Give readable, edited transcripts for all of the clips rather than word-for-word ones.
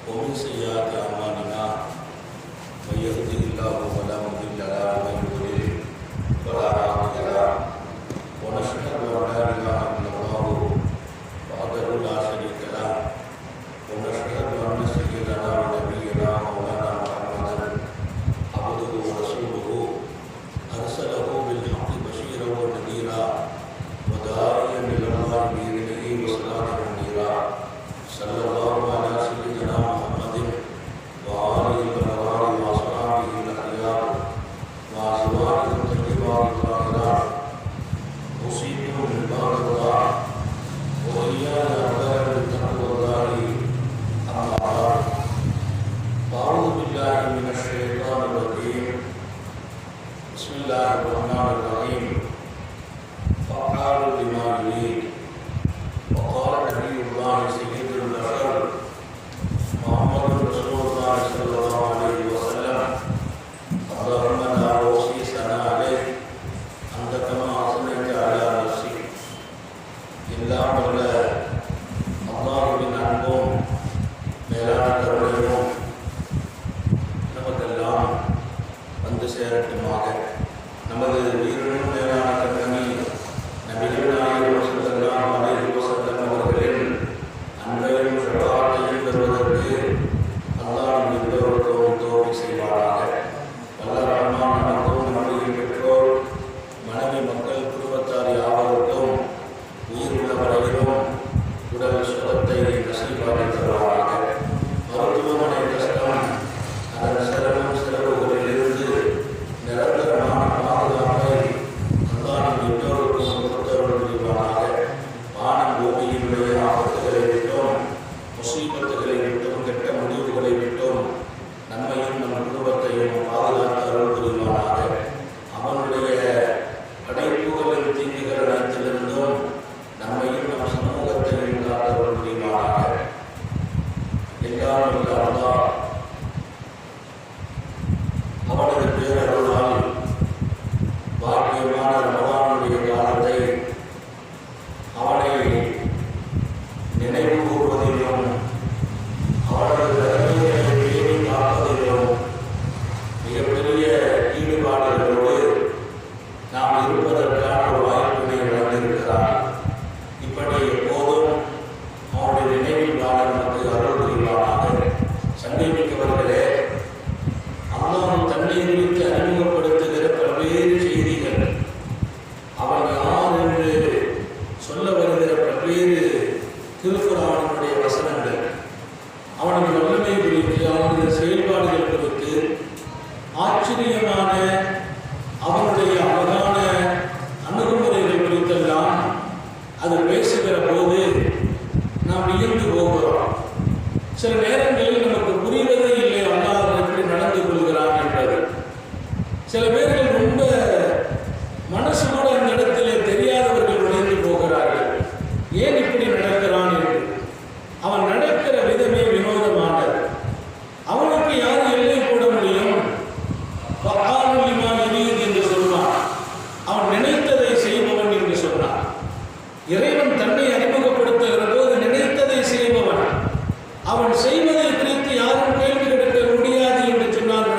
ومن سيئات أعمالنا من يهده الله فلا مضل له ومن يضلل فلا هادي له ونشهد أن لا إله إلا الله وحده لا شريك له ونشهد أن سيدنا ونبينا مولانا محمدا عبده ورسوله أرسله بالحق بشيرا ونذيرا وداعيا إلى الله بإذنه وسراجا منيرا صلى الله على سيدنا محمد وآله الأبرار وأصحابه الأخيار وأزواجه الطيبات الطاهرات أوصيكم بعباد الله وإياي أولا بتقوى الله أما بعد فأعوذ بالله من الشيطان الرجيم بسم الله الرحمن الرحيم فعال لما يريد وقال نبي الله سيد البشر محمد رسول الله صلى الله عليه وسلم اللهم لا أحصي ثناء عليك أنت كما أثنيت على نفسك إلا من அல்லாஹ்வின் அன்பும் மேலான கருணையும் நமக்கெல்லாம் வந்து சேரட்டுமாக. நமது உயிரினும் மேலான கண்மணி நபிகள் நாயகம் ஸல்லல்லாஹு அலைஹி வஸல்லம் அவர்களின் அன்பையும் ஷஃபாஅத்தையும் பெறுவதற்கு அல்லாஹ் எல்லோருக்கும் தௌஃபீக் செய்வாராக. வல்ல ரஹ்மான் நமக்கும் நம்முடைய பெற்றோர் மனைவி மக்கள் குடும்பத்தார் யாவருக்கும் உயிர் உள்ள வரையிலும் உடல் சுகத்தை நசீபாக்கி தருவாராக. மருத்துவமனை கஷ்டம் அதன் சிரமம் செலவுகளிலிருந்து நிரந்தரமான பாதுகாப்பை அல்லாஹ் எல்லோருக்கும் கொடுத்தருள் புரிவாராக. வானம் பூமியினுடைய ஆபத்துகளை விட்டும் முசீபத்துகளை விட்டும் கெட்ட முடிவுகளை விட்டும் நம்மையும் நம் குடும்பத்தையும் பாதுகாத்து அருள் புரிவாராக. அவனுடைய படைப்புகளின் தீங்குகள் அனைத்திலிருந்தும் நம்மையும் நம் சமூகத்தையும் காத்து அருள் புரிவாராக. எல்லாம் வல்ல அல்லாஹ் அவனது பேரருளால் பாக்கியமான ரமலானுடைய காலத்தை அவனை நினைவு கூறுவதிலும் அவனது தன்மையை பேணி காப்பதிலும் மிகப்பெரிய ஈடுபாடுகளோடு நாம் இருப்பதற்கான ஒரு வாய்ப்பினை வழங்கியிருக்கிறார். இப்படி எப்போதும் அவனுடைய நினைவில் வாழ நமக்கு அருள் புரிவானாக. சங்கமிக்கவர்களே, அல்லாஹ் தன்னை குறித்து அறிமுகப்படுத்துகிற பல்வேறு செய்திகள், அவன் யார் என்று சொல்ல வருகிற பல்வேறு திருக்குர்ஆனுடைய வசனங்கள், அவனது வல்லமை குறித்து, அவனுடைய செயல்பாடுகள் குறித்து, ஆச்சரியமான அவனுடைய அழகான அணுகுமுறைகள் குறித்தெல்லாம் அது பேசுகிற போது நாம் வியந்து போகிறோம். சில நேரங்களில் நமக்கு புரிவதே இல்லை அல்லாஹ் எப்படி நடந்து கொள்கிறான் என்பது. சில பேர்கள் ரொம்ப மனசு கூட அந்த இடத்திலே தெரியாதவர்கள் நுழைந்து போகிறார்கள். ஏன் இப்படி நடக்கிறான் என்று. அவன் நடக்கிற விதமே வினோதமானது. அவனுக்கு யார் எல்லை போட முடியும்? என்று சொல்வான். அவன் நினைத்ததை செய்பவன் என்று சொன்னான். இறைவன் தன்னை அறிமுகப்படுத்துகிற போது நினைத்ததை செய்பவன், அவன் செய்வதை குறித்து யாரும் கேள்வி எடுக்க முடியாது என்று சொன்னார்.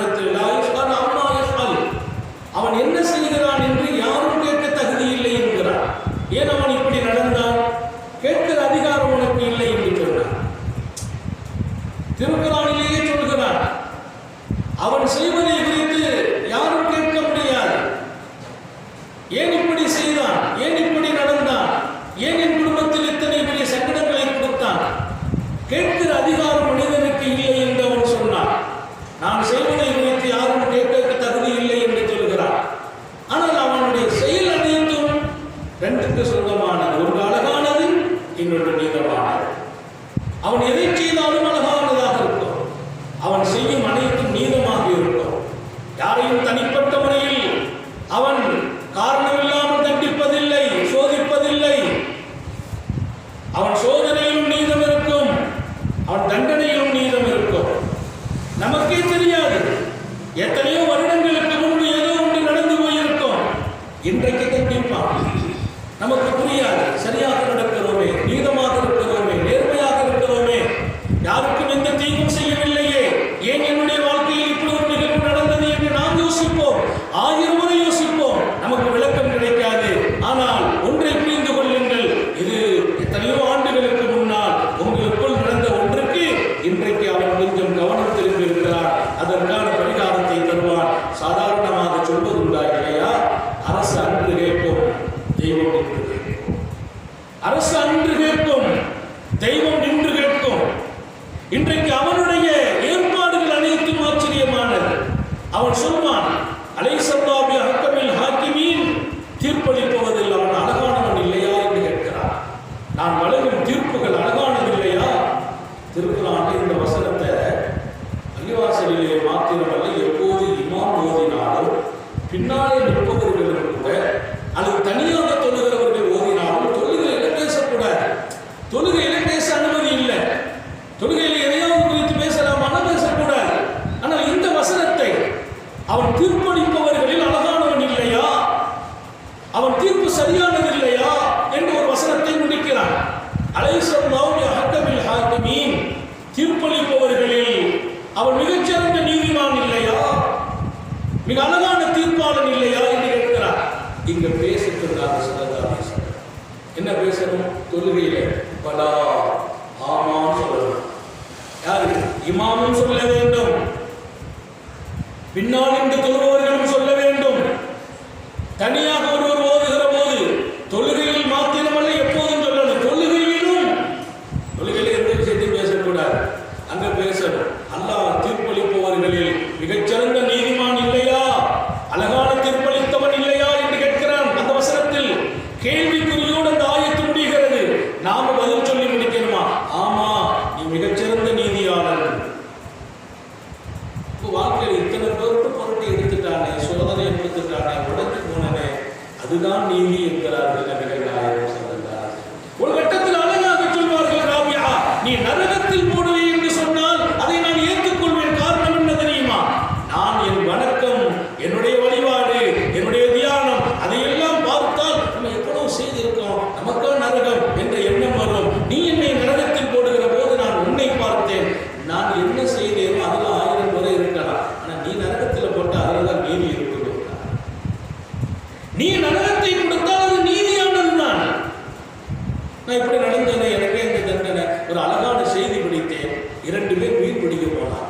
அவன் என்ன செய்கிறான் என்று யாரும் கேட்க தகுதி இல்லை என்கிறான். ஏன் அவன் இப்படி நடந்தான்? கேட்கிற அதிகாரம் உனக்கு இல்லை என்று சொன்னான். திருக்குர்ஆனிலேயே சொல்கிறான், அவன் செய்வதை குறித்து யாரும் கேட்க முடியாது. ஏன் இப்படி செய்தான்? ஏன் இப்படி நடந்தான்? ஏன் என் குடும்பத்தில் இத்தனை பெரிய சங்கடங்களை கொடுத்தான்? கேட்கிற அதிகாரம் மனிதனுக்கு இல்லை என்று அவன் சொன்னான். நான் செய்வதை குறித்து யாரும் கேட்க தகுதி இல்லை என்று சொல்கிறான். ஆனால் அவனுடைய செயல் அனைத்தும் ரெண்டுக்கு சொந்தமானது. ஒன்று அழகானது, இன்னொன்று நீதமானது. அவன் எதை செய்தாலும் அழகானதாக இருக்கும். அவன் செய்யும் அனைத்தும் நீதமாக இருக்கும். யாரையும் தனிப்பட்ட முறையில் அவன் காரணமில்லாமல் தண்டிப்பதில்லை, சோதிப்பதில்லை. அவன் சோதனையிலும் நீதம் இருக்கும், அவன் தண்டனையிலும் நீதம் இருக்கும். நமக்கே தெரியாது, எத்தனையோ வருடங்களுக்கு முன்பு ஏதோ ஒன்று நடந்து போயிருக்கும். இன்றைக்கு தண்டிப்பான். நமக்கு புரியாது. சரியாக நடக்கிறோமே, நீதமாக இருக்கிறோமே, நேர்மையாக இருக்கிறோமே, யாருக்கும் எந்த தீங்கும் செய்ய அவன் சொல்வான், அலைஸல்லாஹு பிஅஹ்கமில் ஹாக்கிமீன், தீர்ப்பளிப்பவதில் அவன் அழகானவன் இல்லையா என்று கேட்கிறான். நான் வழங்கும் தீர்ப்புகள் அழகானது இல்லையா? திருக்குறான் இந்த வசனத்தை பள்ளிவாசலிலே மாத்திரமல்ல, எப்போது இமாம் ஓதினாலும் பின்னாலே நிற்பவர்களும் கூட அல்லது தனியாக தொழுகிறவர்கள் ஓதினாலும் தொழுகையில பேசக்கூடாது. தொழுகையில பேச அனுமதி இல்லை. தொழுகையில எதையாவது குறித்து பேசலாமான பேசக்கூடாது. ஆனால் இந்த வசனத்தை அவன் தீர்ப்பளிப்பவர்களில் அழகானவன் இல்லையா, அவன் தீர்ப்பு சரியானது இல்லையா என்று ஒரு வசனத்தை முடிக்கிறான். அலைஸல்லாஹு பிஅஹ்கமில் ஹாக்கிமீன், தீர்ப்பளிப்பவர்களில் அவன் மிகச்சிறந்த நீதிமான் இல்லையா, மிக அழகான தீர்ப்பாளன் இல்லையா என்று கேட்கிறார். இங்க பேசுகிறார் ஸல்லல்லாஹு அலைஹி வஸல்லம். என்ன பேசணும்? தொழுகையில பலா ஆமான்னு சொல்லணும். யாரு? இமாமும் சொல்ல வேண்டும், பின்னால் இருந்து தொழுபவர்களும் சொல்ல வேண்டும். தனியாக ஒருவர் ஓதுகிற போது தொழுகையில் மாத்திரமல்ல, எப்போதும் சொல்லணும். தொழுகையில எந்த விஷயத்தையும் பேசக்கூடாது, அங்க பேசணும். அல்லாஹ் தீர்ப்பளிப்பவர்களில் மிகச்சிறந்த நீதிமான் இல்லையா, அழகான தீர்ப்பளித்தவன் இல்லையா என்று கேட்கிறான். அந்த வசனத்தில் கேள்விக்குறியோடு அந்த ஆயத்து முடிகிறது. நாம பதில் சொல்லி முடிக்கணுமா? ஆமா, நீ மிகச்சிறந்த நீதியாளன். வாழ்க்கையில் இத்தனை பேருக்கு பொருட்டு எடுத்துட்டானே, சோதனை எடுத்துட்டானே, உடஞ்சு போனனே, அதுதான் நீதி என்கிறார்கள் நபிகள் நாயகம் ஸல்லல்லாஹு அலைஹி வஸல்லம். ஒரு கட்டத்தில் அழகாக சொல்வார்கள், ராபியா, நீ நரகத்தில் போடுவே என்று சொன்னால் அதை நான் ஏற்றுக்கொள்வேன். காரணம் என்ன தெரியுமா? நான் என் வணக்கம், என்னுடைய வழிபாடு, என்னுடைய தியானம், அதையெல்லாம் பார்த்தால் நம்ம எவ்வளவு செய்திருக்கோம், நமக்கா நரகம் என்ற எண்ணம் வரும். நீ என்னை நரகத்தில் போடுகிற போது நான் உன்னை பார்த்தேன், நான் என்ன செய்தேனோ அதில் 1000 முறை இருக்கலாம். ஆனால் நீ நரகத்தில் போட்ட அதில் தான் நீதி இருக்குது. நீ நரகத்தை கொடுத்தால் அது நீதியானது தான். நான் இப்படி நடந்தேனே, எனக்கே இந்த தண்டனை. ஒரு அழகான செய்தி பிடித்தேன். 2 பேர் மீன் பிடிக்க போனார்.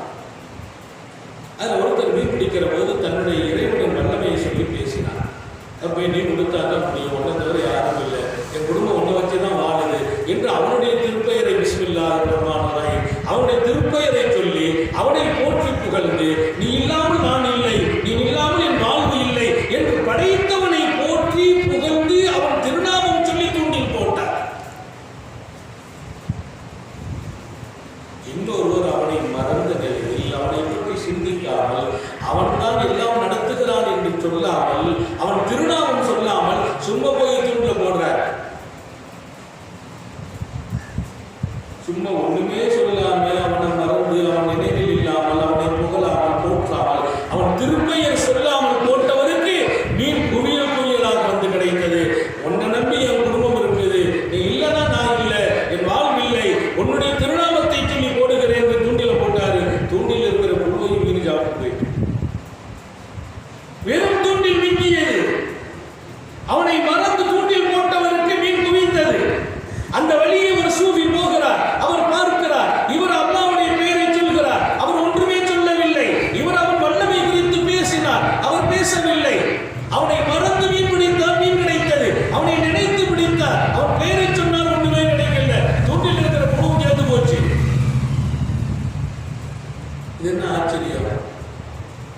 அதில் ஒருத்தர் மீன் பிடிக்கிற போது தன்னுடைய இறைவனின் வல்லமையை சொல்லி பேசினார். அப்போ நீ கொடுத்தாதான் முடியும், ஒன்றை தவிர யாரும் இல்லை, என் குடும்பம் ஒன்றை வச்சு தான் வாழுது என்று அவனுடைய திருப்பெயரை பிஸ்மில்லாஹிர் ரஹ்மானிர் ரஹீம், அவனுடைய திருப்பெயரை சொல்லி அவனை போற்றி புகழ்ந்து, நீ இல்லாமல் நான் இல்லை, நீ இல்லாமல் என் வாழ்வு இல்லை என்று படைத்தவனை போற்றி புகழ்ந்து அவன் திருநாமம் சொல்லி தூண்டில் போட்டார். இன்னொருவர் அவனை மறந்த நிலையில், அவனை பற்றி சிந்திக்காமல், அவன் தான் எல்லாம் நடத்துகிறான் என்று சொல்லாமல், அவன் திருநாமம் சொல்லாமல் சும்மா போய் தூண்டில போடுறார். சும்மா ஒண்ணுமே சொல்லாம அவனை மறந்து, அவன் நினைவில் இல்லாமல், அவனை புகழாமல், போற்றாமல், அவன் திருப்பெயர் சொல்லாமல் போட்டவருக்கு மீன் குவியல் குவியலாக வந்து கிடைத்தது. உன்னை நம்பி என் குடும்பம் இருக்குது, நீ இல்லைன்னா நான் இல்லை, என் வாழ்வு இல்லை, உன்னுடைய திருநாமத்தை சொல்லி போடுகிறேன் என்று தூண்டில போட்டாரு. தூண்டில் இருக்கிற புழுவையும் மீன் சாப்பிட்டு போயிட்டு வெறும் தூண்டில் மிஞ்சியது. அவனை மறந்து தூண்டில் போட்டவருக்கு மீன் குவிந்தது. அந்த வழியே ஒரு சூஃபி போகிறார். அவர் பார்க்கிறார், இவர் அல்லாஹ்வுடைய பெயரை சொல்கிறார், அவர் ஒன்றுமே சொல்லவில்லை. இவர் அவன் வல்லமை குறித்து பேசினார், அவர் பேசவில்லை. அவனை மறந்து மீன் பிடித்தார், மீன் கிடைத்தது. அவனை நினைத்து பிடித்தார், அவன் பெயரை சொன்னார், ஒன்றுமே கிடைக்கல. தூண்டில் இருக்கிற புழு சேர்ந்து போச்சு. இது என்ன ஆச்சரியம்?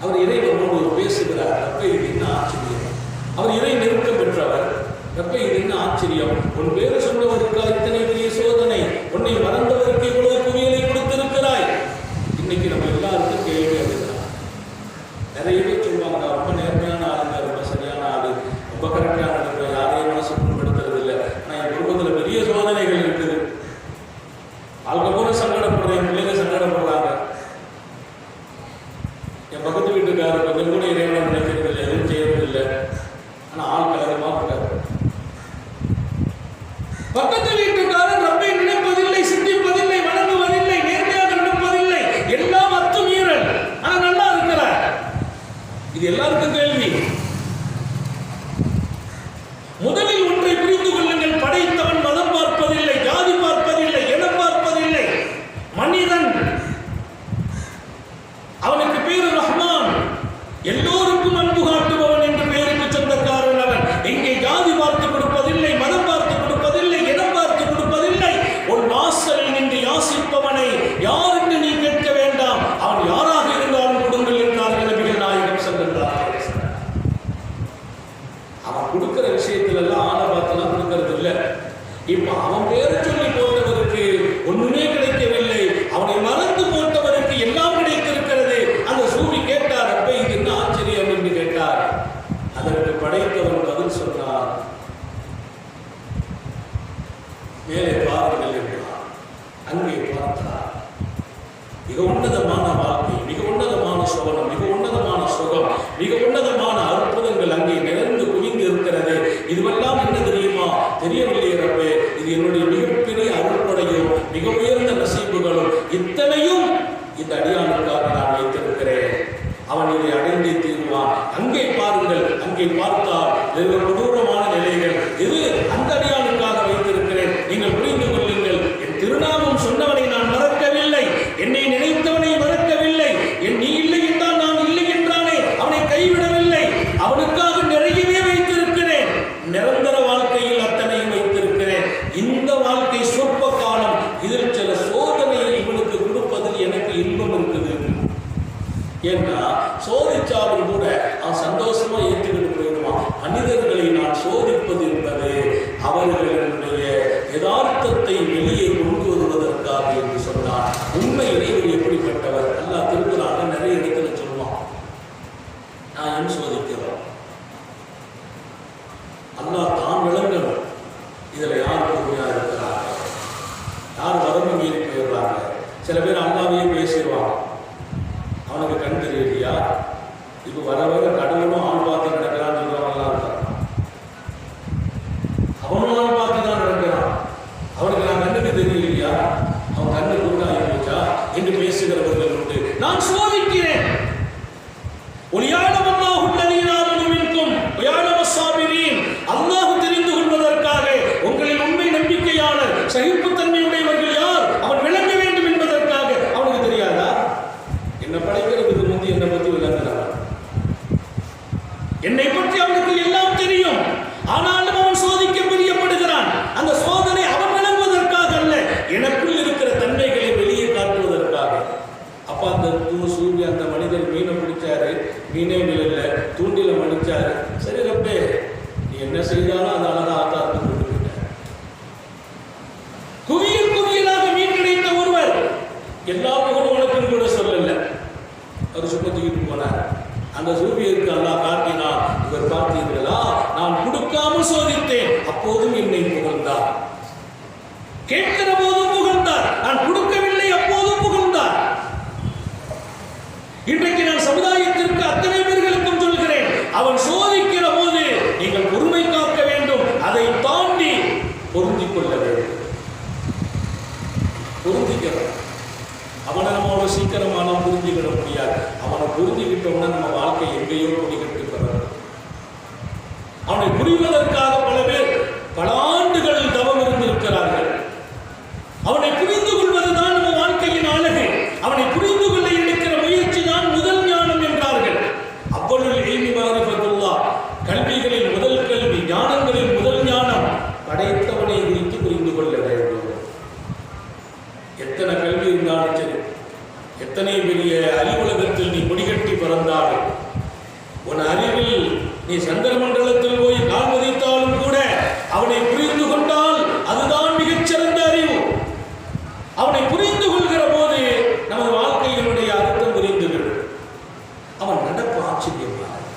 அவர் இறைவனோடு பேசுகிறார். அப்ப இது என்ன ஆச்சரியம்? அவர் இறை நெருக்கம் பெற்றவர். அப்ப இது என்ன ஆச்சரியம்? உன் பேரு சொன்னவருக்கு இத்தனை பெரிய சோதனை, உன்னை மறந்தவருக்கு இவ்வளவு குவியலை கொடுத்திருக்கிறாய். இன்னைக்கு நம்ம எல்லாருக்கும் கேள்வி அதுதான். நிறைய பேர் சொல்லுவாங்க, ரொம்ப நேர்மையான ஆளுங்க, ரொம்ப சரியான ஆளு, ரொம்ப கரெக்டான ஆளுங்க, யாரையும் மனசு புண்படுத்துறது இல்லை. ஆனால் என் குடும்பத்தில் பெரிய சோதனைகள் இருக்குது, ஆளுங்க கூட சங்கடப்படுறேன், என் பிள்ளைங்க சங்கடப்படுறாங்க, என் பக்கத்து வீட்டுக்காரர் கொஞ்சம் கூட இறைவனை நினைக்கிறது இல்லை, எதுவும் செய்யறதில்லை. ஆனால் ஆள் கலகமாக இருக்காரு. பக்கத்து வீட்டுக்காரர் ரப்பை நினைப்பதில்லை, சிந்திப்பதில்லை, வணங்குவதில்லை, நேர்மையாக நடப்பதில்லை, எல்லாம் அத்துமீறல். ஆனால் நல்லா இருக்கிறார். மிக உன்னதமான வாழ்க்கை, மிக உன்னதமான சோழம், மிக உன்னதமான சுகம், மிக உன்னதமான அற்புதங்கள் அங்கே நிறைந்து குவிந்து இருக்கிறது. இதுவெல்லாம் என்ன தெரியுமா? தெரியவில்லை ரப்பே. இது என்னுடைய மிகப்பெரிய அருள்படையும் மிக உயர்ந்த நசீபுகளும் இத்தனையும் இந்த அடியானுக்காக நான் வைத்திருக்கிறேன். அவன் இதை அடைந்தே தீருவான். அங்கே பாருங்கள், அங்கே பார்த்தால் வெகு கொடூரமான நிலைகள். இது அந்த அடியானுக்காக வைத்திருக்கிறேன். நீங்கள் புரிந்து கொள்ளுங்கள். என் திருநாமம் சொன்னவனை நான் மறக்கவில்லை, என்னை நினைத்தவனை மறக்கவில்லை. என் நீ இல்லை என்றால் நான் இல்லை என்றானே அவனை கைவிடவில்லை. அவனுக்காக நிறையவே வைத்திருக்கிறேன். நிரந்தர வாழ்க்கையில் அத்தனையும் வைத்திருக்கிறேன். இந்த வாழ்க்கை சொற்ப காலம். இதில் சில சோதனையை இவனுக்கு கொடுப்பதில் எனக்கு இன்பம் இருக்குது. ஏன்னா சோதிச்சாலும் கூட அவன் சந்தோஷமா ஏற்றுக்கிட்டு போயிடுவான். மனிதர்களை நான் சோதிப்பது என்பது அவர்களுடைய யதார்த்தத்தை வெளியே கொண்டு வருவதற்காக என்று சொன்னார். உண்மை இறைவன் எப்படிப்பட்டவர்? அல்லாஹ் திருக்குறான்ல நிறைய இடத்துல சொல்லுவான், நான் ஏன் சோதிக்கிறோம், அல்லாஹ் தான் விளங்கணும். இதுல யார் பொறுமையா இருக்கிறாங்க, யார் வரம்பு மீறி போயிடுறாங்க. சில பேர் அல்லாவையே பேசிடுவாங்க. அவனுக்கு கண் தெரியலையா? இப்போ வர வர கடவுளும் ஆள் பார்த்து நடக்கிறான்னு சொல்றவங்கலாம் இருக்கான். அவனும் ஆள் பார்த்து தான் நடக்கிறான். அவனுக்கு நான் கண்ணுக்கு தெரியலையா? அவன் கண்ணு குருடாகி போச்சா என்று பேசுகிறவர்கள் உண்டு. நான் சோதிக்கிறேன். அல்லாஹ் தெரிந்து கொள்வதற்காக உங்களின் உண்மை நம்பிக்கையாளர் சகிப்புத்தன்மையுடையவர்கள் யார் அவன் விளங்க வேண்டும் என்பதற்காக. அவனுக்கு தெரியாதா? என்னை படைக்கிறதுக்கு முந்தி என்னை பற்றி விளங்குகிறான். என்னை பற்றி அவனுக்கு எல்லாம் தெரியும். ஆனாலும் அவன் சோதிக்க பிரியப்படுகிறான். அந்த சோதனை அவன் விளங்குவதற்காக அல்ல, எனக்குள் இருக்கிற தன்மைகளை வெளியே காட்டுவதற்காக. அப்ப அந்த சூரிய அந்த மனிதர் மீனை பிடிச்சாரு, மீனே விழல, தூண்டில மடிச்சாரு. சரி ரப்பே, நீ என்ன செய்தாலும் அந்த அழகா ஆத்தாத்து கொண்டு போயிட்ட. குவியல் குவியலாக மீன் கிடைத்த ஒருவர் எல்லா புகழும் உனக்கும் கூட சொல்லல. அவர் சும்மா தூக்கிட்டு போனார். அந்த சூரியருக்கு அல்லாஹ் காட்டினார், இவர் பார்த்தீர்களா, நான் கொடுக்காமல் சோதித்தேன், அப்போதும் என்னை புகழ்ந்தார். கேட்கிற போதும் புகழ்ந்தார். நான் கொடுக்கவில்லை, அப்போதும் புகழ்ந்தார். இன்றைக்கு நான் சமுதாயத்திற்கு அத்தனை பேர்களுக்கும் சொல்கிறேன், அவன் சோதிக்கிற போது நீங்கள் பொறுமை காக்க வேண்டும். அதை தாண்டி பொருந்திக் கொள்ள வேண்டும். பொருந்திக்கிறோம். அவனை நம்ம அவ்வளோ சீக்கிரமா நாம் புரிஞ்சுக்கிட முடியாது. அவனை புரிஞ்சுக்கிட்டோம்னா நம்ம வாழ்க்கை எங்கேயோ கொடிக்கட்டு பெறணும். அவனை புரிவதற்காக பல பேர் பல ஆண்டுகள் தவம் இருந்திருக்கிறார்கள். அவனை புரிந்து கொள்வதுதான் நம்ம வாழ்க்கையின் அழகு. அவனை புரிந்து கொள்ள எடுக்கிற முயற்சி தான் முதல் ஞானம் என்றார்கள். அவ்வளவு இல்மி மாரிஃபத்துல்லாஹ், கல்விகளில் முதல் கல்வி, ஞானங்களில் முதல் ஞானம் படைத்தவனை குறித்து புரிந்து கொள்ள வேண்டும். எத்தனை கல்வி இருந்தாலும் சரி, எத்தனை பெரிய அறிவுலகத்தில் நீ கொடிகட்டி பிறந்தாலும், உன் அறிவில் நீ சந்திர மண்டலத்தில் போய் கால் மதித்தாலும் கூட அவனை புரிந்து கொண்டால் அதுதான் மிகச்சிறந்த அறிவு. அவனை புரிந்து கொள்கிற போது நமது வாழ்க்கையினுடைய அர்த்தம் புரிந்துவிடும். அவன் நடப்பு ஆச்சரியமானது,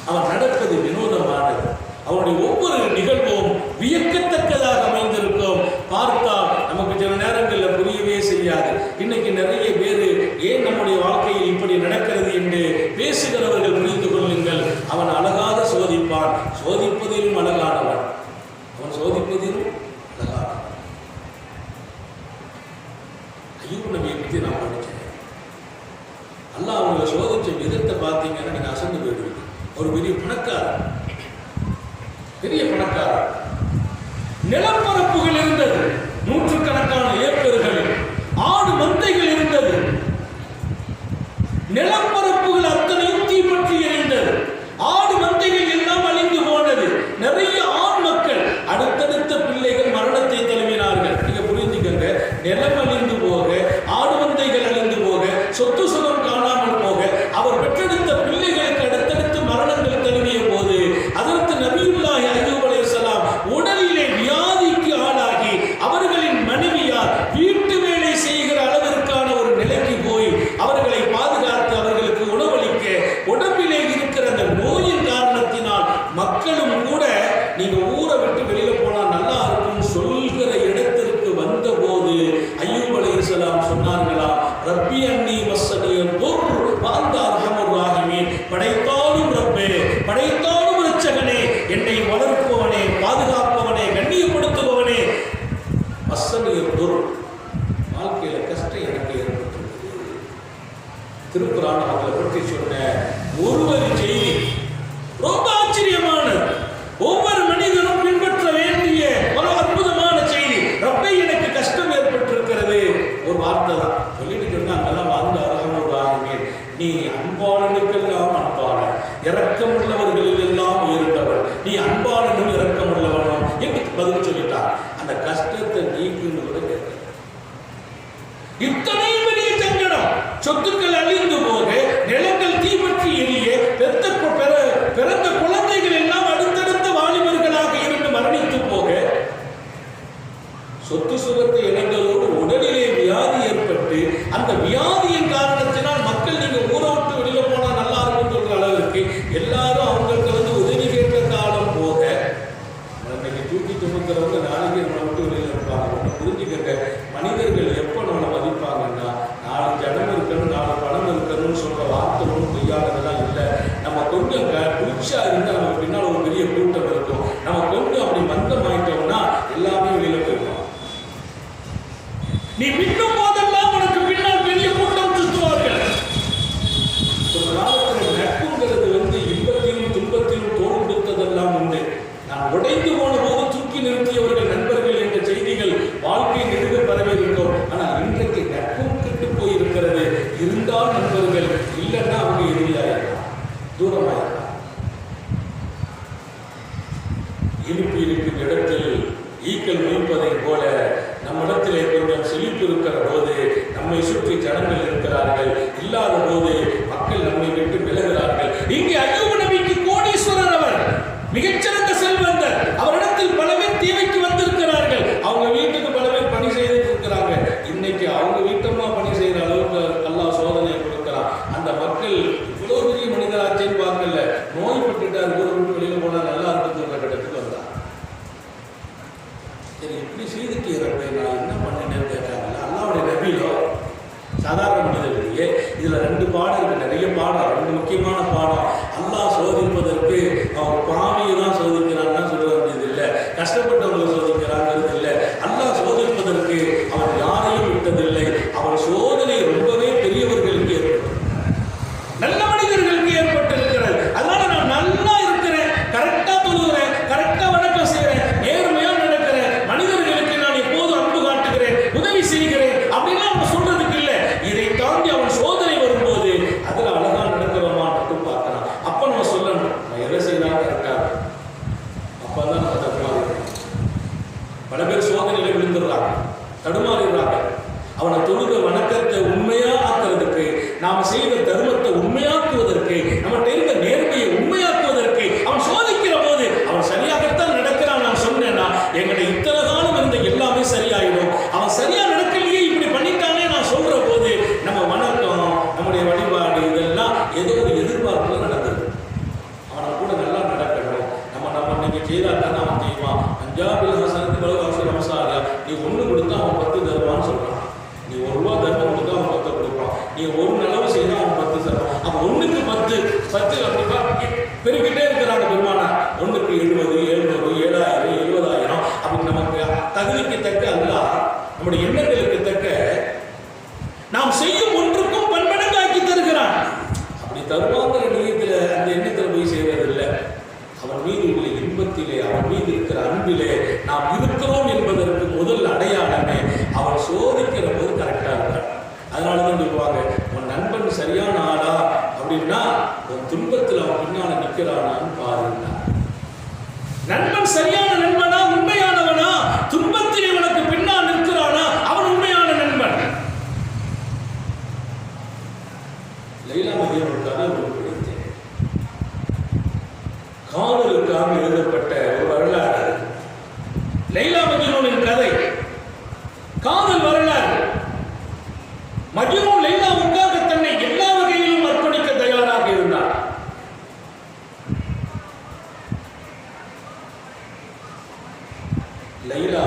அவன் நடப்பது வினோதமானது, அவனுடைய ஒவ்வொரு நிகழ்வும் வியக்கத்தக்கதாக அமைந்திருக்கும். பார்த்தால் நமக்கு சில நேரங்களில் புரியவே செய்யாது. இன்னைக்கு நிறைய பேர் ஏன் நம்முடைய வாழ்க்கையில் இப்படி நடக்கிறது என்று பேசுகிறவர்கள் புரிந்து கொள்ளுங்கள். அவன் அழகாக சோதிப்பான், சோதிப்பதிலும் அழகானவன். அவன் சோதிப்பதிலும் அழகானவன். ஐயூப் நபியை பற்றி நான் படித்தேன். அல்லாஹ் அவங்களை சோதிச்ச விதத்தை பார்த்தீங்கன்னா நீங்க அசந்து போயிடுவீங்க. ஒரு பெரிய பணக்காரர், பெரிய பணக்காரர். நிலப்பரப்புகள் இருந்தது, நூற்றுக்கணக்கான ஏக்கர்கள், ஆடு மந்தைகள் இருந்தது. நிலப்பரப்புகள் அத்தனையும் தீப்பற்றி எரிந்தது. ஆடு மந்தைகள் எல்லாம் அழிந்து போனது. நிறைய ஆண் மக்கள், அடுத்தடுத்த பிள்ளைகள் மரணத்தை தழுவினார்கள். நீங்க புரிஞ்சுக்கங்க, நிலம் அழிந்து போக, ஆடு மந்தைகள் அழிந்து போக, சொத்து சுகம் காணாமல் போக, அவர் பெற்றெடுத்த பிள்ளைகளுக்கு அடுத்தடுத்து மரணங்கள் தழுவிய போது அதற்கு நபியுல்லாஹி அய்யூப் அலைஹிஸ்ஸலாம் உடலிலே வியாதிக்கு ஆளாகி அவர்களின் ரப்பி அன்னி மஸ்ஸனியல் துர் வ அன்த அர்ஹமுர் ராஹிமீன். படைத்தாலும் ரப்பே, படைத்தாலும் இரட்சகனே, என்னை வளர்ப்பவனே, பாதுகாப்பவனே, கண்ணியப்படுத்துபவனே. மஸ்ஸனியல் துர், வாழ்க்கையில கஷ்டம் எனக்கு ஏற்பட்டிருக்கிறது. திருக்குர்ஆன் அவர்களை பற்றி சொன்ன ஒருவரி செய்தி ரொம்ப ஆச்சரியமானது. ஒவ்வொரு மனிதனும் பின்பற்ற வேண்டிய ஒரு அற்புதமான செய்தி. ரப்பே, எனக்கு கஷ்டம் ஏற்பட்டிருக்கிறது. ஒரு வார்த்தை தான் சொல்லிட்டு சொன்னாங்கல்லாம், வாழ்ந்த அர்ஹமுர் ராஹிமீன், நீ அன்பாளனுக்கெல்லாம் அன்பாளன், இரக்கம் உள்ளவர்களில் எல்லாம் உயர்ந்தவன், நீ அன்பாளனும் இரக்கம் உள்ளவனும் என்று பதில் சொல்லிட்டான். அந்த கஷ்டத்தை நீக்குன்னு கூட கேட்க. இத்தனை பெரிய சங்கடம், சொத்துக்கள் அழிந்து போக, நிலங்கள் தீப்பற்றி எரிய, பிறந்த குழந்தைகள் எல்லாம் அடுத்தடுத்த வாலிபர்களாக இருந்து மரணித்து போக, சொத்து சுகத்தை இணைந்ததோடு உடலிலே வியாதி ஏற்பட்டு, அந்த வியாதியின் காரணத்தினால் மக்கள் நீங்க ஊரை விட்டு வெளியில போனா நல்லா இருக்கும் சொல்ற அளவிற்கு எல்லாரும் அவங்களுக்கு உதவி கேட்ட காலம் போக, இன்னைக்கு தூக்கி சுமக்கிறவங்க நாளைக்கு நம்மளை விட்டு வெளியில இருப்பாங்க. புரிஞ்சுக்கங்க, மனிதர்கள் எப்ப நம்மளை மதிப்பாங்கன்னா, நாலு ஜனம் இருக்கணும், நாலு பணம் இருக்கணும்னு சொல்ற வார்த்தை ஒன்றும் பொய்யானதெல்லாம் இல்லை. நம்ம கொஞ்சம் குளிச்சா இருந்தா நம்ம பின்னால் ஒரு பெரிய கூட்டம் இருக்கும். நம்ம கொஞ்சம் அப்படி மந்தமாயிட்டோம்னா எல்லாமே வெளியில போயிடும். நீ பின்னும் போதெல்லாம் உனக்கு பின்னால் பெரிய கூட்டம் சுற்றுவார்கள். ஒரு காலத்தில் நட்புங்கிறது இன்பத்திலும் துன்பத்திலும் தோல் கொடுத்ததெல்லாம் உண்டு. நான் உடைந்து போன போது தூக்கி நிறுத்தியவர்கள் நண்பர்கள் என்ற செய்திகள் வாழ்க்கை நெடுக பரவி இருக்கும். ஆனால் இன்றைக்கு நட்பும் கெட்டு போயிருக்கிறது. இருந்தால் நண்பர்கள், இல்லைன்னா அவங்க எதிரியாயிருக்கலாம், தூரமாயிருக்கலாம். இனிப்பு இருக்கும் இடத்தில் ஈக்கள் மீட்பதை போல நம்மிடத்திலே கொஞ்சம் செழிப்பு இருக்கிற போது நம்மை சுற்றி ஜனங்கள் இருக்கிறார்கள், இல்லாத போது மக்கள் நம்மை விட்டு விலகிறார்கள். இங்கே அய்யூப் நபிக்கு கோடீஸ்வரர், அவர் மிகச்சிறந்த செல்வந்தர், அவரிடத்தில் பல பேர் தேவைக்கு வந்திருக்கிறார்கள். அவங்க வீட்டுக்கு பல பேர் பணி செய்துட்டு இருக்கிறாங்க. இன்னைக்கு அவங்க வீட்டமா பணி செய்யற அளவுக்கு அல்லாஹ் சோதனையை கொடுக்கிறான். அந்த மக்கள் இவ்வளவு பெரிய மனிதராச்சேன்னு பார்க்கல, நோய்பட்டுட்டார், ஊர் விட்டு வெளியில போனா நல்லா இருக்குங்கிற கட்டத்துக்கு வந்தார். சரி, இப்படி செய்துட்டு இறப்பேன், நான் என்ன பண்ணினேன்னு கேட்டாங்கல்ல. அல்லாவுடைய நபியிலோ சாதாரண மனிதர்களே, இதுல ரெண்டு பாடம் இருக்கு, நிறைய பாடம், ரெண்டு முக்கியமான பாடம். அல்லாஹ் சோதிப்பதற்கு அவன் பாவியை தான் சோதிக்கிறான்னு சொல்ல வேண்டியது இல்லை, கஷ்டப்பட்டவங்களை சோதிக்கிறாங்கிறது இல்லை. அல்லாஹ் சோதிப்பதற்கு அவன் யாரையும் விட்டதில்லை. அவன் சோதனை ரொம்பவே பெரியவர்களுக்கு ஏற்படும், நல்ல மனிதர்களுக்கு ஏற்பட்டிருக்கிறது. அதனால நான் நல்லா இருக்கிறேன், கரெக்டா தொழுகிறேன், கரெக்டா வணக்கம் செய்கிறேன், நேர்மையா நடக்கிறேன், மனிதர்களுக்கு நான் எப்போதும் அன்பு காட்டுகிறேன், உதவி செய்கிறேன் அப்படின்னா அவன் சொல்றதுக்கு இல்லை. இதை தாண்டி அவன் சோதனை வரும்போது அதுல அழகா நடக்கிறோமா மட்டும் பார்க்கலாம். அப்ப நம்ம சொல்லணும், நான் எதை செய்யலாம் கரெக்டா, அப்பதான் நம்ம தடுமாறுறோம். பல பேர் சோதனையில விழுந்துடுறாங்க, தடுமாறுறாங்க. அவனை தொழுக வணக்கத்தை உண்மையா ஆக்குறதுக்கு, நாம செய்த தர்மத்தை உண்மையாக்குவதற்கு, நம்மகிட்ட இருந்த நேர்மையை உண்மையாக்குவதற்கு அவன் சோதிக்கிற போது அவன் சரியாகத்தான் நடக்கிறான் நான் சொன்னேன்னா, எங்களை இத்தனை காலம் இருந்த எல்லாமே சரியாயிடும். அவன் சரியா நடக்கலையே, இப்படி பண்ணிட்டானே நான் சொல்ற போது நம்ம வணக்கம், நம்முடைய வழிபாடு இதெல்லாம் ஏதோ ஒரு எதிர்பார்ப்புல நடந்தது. அவனை கூட நல்லா நடக்கணும். நம்ம நீங்க செய்தாதான் அவன் செய்வான். அஞ்சாபில் ஹசனத்து பிறகு அவசர அவசாரியா, நீ ஒண்ணு கொடுத்தா அவன் 10 தருவான்னு சொல்றான். நீ 1 ரூபா தர்மம் கொடுத்தா அவன் 10 கொடுப்பான். நீ ஒரு நலவு செய்தா அவன் 10 தருவான். அப்ப 1க்கு 10 அப்படின்னா பெருக்கிட்டே இருக்கிறாங்க பெருமானா. 1க்கு 70, 700, 7000, 70000. அப்படி நமக்கு தகுதிக்கு தக்க அல்லாஹ் நம்முடைய எண்ணங்களுக்கு தக்க நாம் செய்யும் ஒன்றுக்கும் பன்மடங்காக்கி தருகிறான். அப்படி தருவாங்கிற நிலையத்தில் அந்த எண்ணத்தில் போய் செய்வதில்லை. அவன் மீது உள்ள இன்பத்திலே, அவன் மீது இருக்கிற அன்பிலே நாம் இருக்கிறோம் என்பதற்கு முதல் அடையாளமே அவன் சோதிக்கிற போது கரெக்டா இருக்கான். அதனாலதான் சொல்லுவாங்க, உன் நண்பன் சரியான ஆளா அப்படின்னா உன் துன்பத்தில் அவன் பின்னால நிற்கிறானான்னு பாருன்னா. நண்பன் சரியான நண்பனா, உண்மையானவனா, துன்பத்தில் இவனுக்கு பின்னால் நிற்கிறானா, அவன் உண்மையான நண்பன். லைலா மதியனுக்காக ஒரு படித்தேன். காதலுக்காக எழுதப்பட்ட ஒரு வரலாறு லைலா மஜ்னூனின் கதை, காதல் வரலாறு. மஜ்னூன் லைலாவுக்காக தன்னை எல்லா வகையிலும் அர்ப்பணிக்க தயாராக இருந்தார். லைலா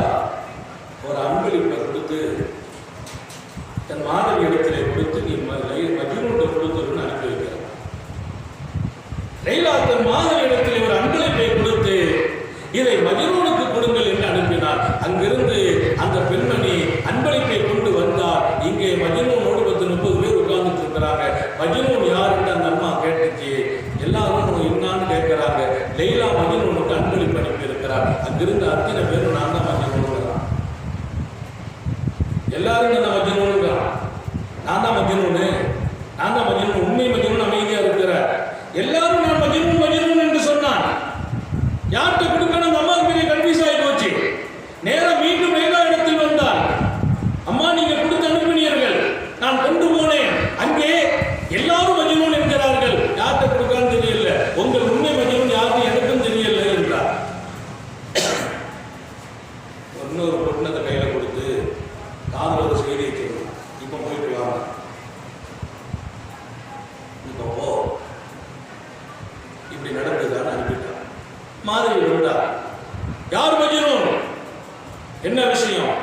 ஒரு அன்பளிப்பை கொடுத்து தன் மாணவி இடத்திலே கொடுத்து நீ மஜ்னூன் கொடுத்துருன்னு அனுப்பி வைக்கிறார். லைலா தன் மாதவிடத்தில் ஒரு அன்பளிப்பை கொடுத்து இதை மஜ்னூனுக்கு கொடுங்கள் என்று அனுப்பினார். அங்கிருந்து அந்த பெண்மணி அன்பளிப்பை கொண்டு வந்தார். இங்கே மஜ்னூனோடு 30 பேர் உட்கார்ந்துட்டு இருக்கிறாங்க. மஜ்னூன் யாருன்னு அந்த அம்மா கேட்டுச்சு. எல்லாரும் என்னான்னு கேட்கிறாங்க. லைலா மஜ்னூனுக்கு அன்பளிப்பு அனுப்பி இருக்கிறார். அங்கிருந்து அத்தனை பேரும் நான் தான் மஜ்னூனுங்கிறான். எல்லாரும் நான் மஜ்னூனுங்கிறான். நான் தான் மஜ்னூனு, நான் தான் மஜ்னூன். உண்மை மஜ்னூன் அமைதியா இருக்கிறார். எல்லாரும் நான் மஜ்னூன் மஜ்னூன் என்று சொன்னான். யார்கிட்ட கொடுக்கணும்? அந்த அம்மா பெரிய கன்ஃபியூஸ் ஆகி போச்சு. நேரம் மீண்டும் லைலா இடத்தில் வந்தார். அம்மா நீங்க கொடுத்து அனுப்பினீர்கள், நான் கொண்டு போனேன். அங்கே எல்லாரும் மஜ்னூன் என்கிறார்கள். யார்கிட்ட கொடுக்கான்னு தெரியல. உங்கள் உண்மை மஜ்னூன் யாருன்னு எனக்கும் தெரியல என்றார். இன்னொரு பொண்ணத்தை கையில கொடுத்து காதல் ஒரு செய்தியை சொல்லணும். இப்ப போயிட்டு வாங்க, இப்ப போ, இப்படி நடந்ததுதான் அனுப்பிட்டார். மாதிரி விழுந்தார். யார் மஜ்னூன்? என்ன விஷயம்?